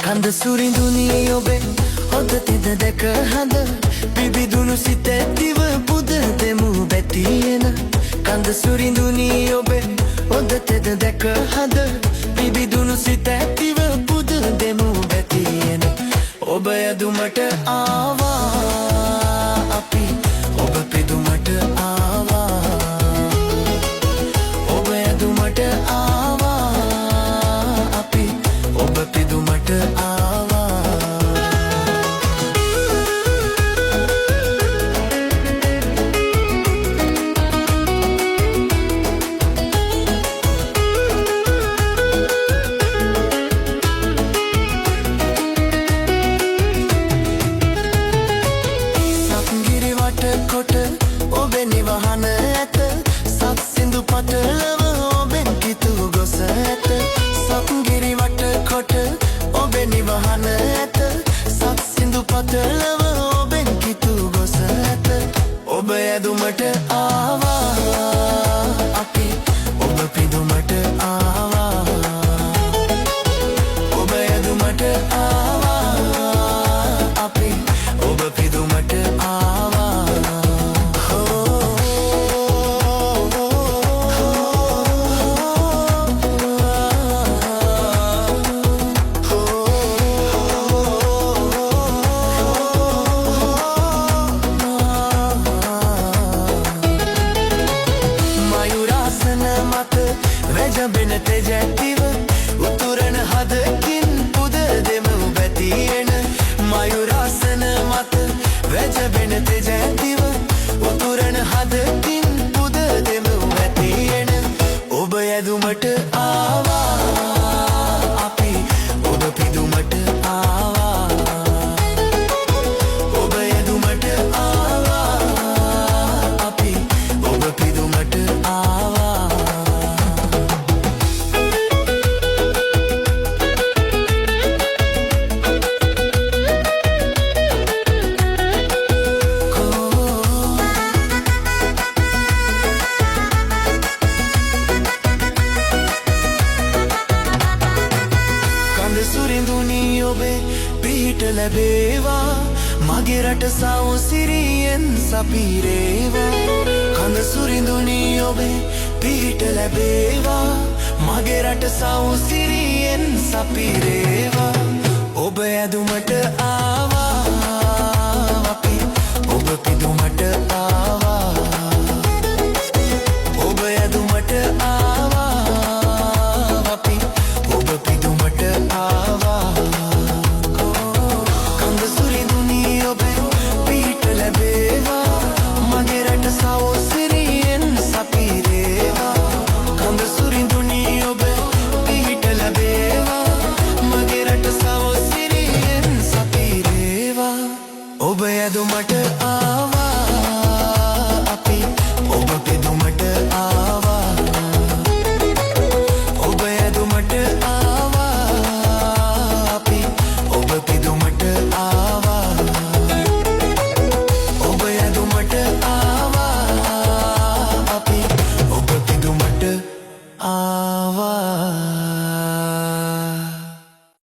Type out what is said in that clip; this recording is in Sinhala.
කඳ සුරිඳුනි ඔබේ හොද තිද දැක හඳ පිබිදුණු සිත ඇතිව පුද දෙමු බැතියන කඳ සුරිඳුනි ඔබේ හොද තිද දැක හඳ පිබිදුණු සිත ඇතිව පුද දෙමු බැතියන ඔබ යදුමට ආවා අපි ඔබ පිදුමට ආවා ඔබ යදුමට ආවා අපි ඔබ පිදුමට ආවා කොට ඔබේ නිවහන ඇත සත් සිඳු පටලව ඔබෙන් කිතු ගොස ඇත සත්ගිරි වට කොට ඔබේ නිවහන ඇත සත් සිඳු පටලව ඔබෙන් කිතු ගොස ඇත ඔබ ඇදුමට ආවා අපි ඔබ පිදුමට ආවා ඔබ ඇදුමට ආවා අපි ඔබ පිදුමට ආවා වැජබෙන තෙජැතිව උතුරන හදකින් පුද දෙමු බැතියන මයුරාසන මත වැජබෙන තෙජැතිව උතුරන හදකින් පුද දෙමු බැතියන ඔබ යදුමට ආවා අපි ඔබ පිදුමට ආවා ඔබ යදුමට ආවා අපි ඔබ පිදුමට ආවා සුරිඳුනි ඔබේ පිහිට ලැබේවා මගේ රට සෞසිරියෙන් සපිරේවා කඳ සුරිඳුනි ඔබේ පිහිට ලැබේවා මගේ රට සෞසිරියෙන් සපිරේවා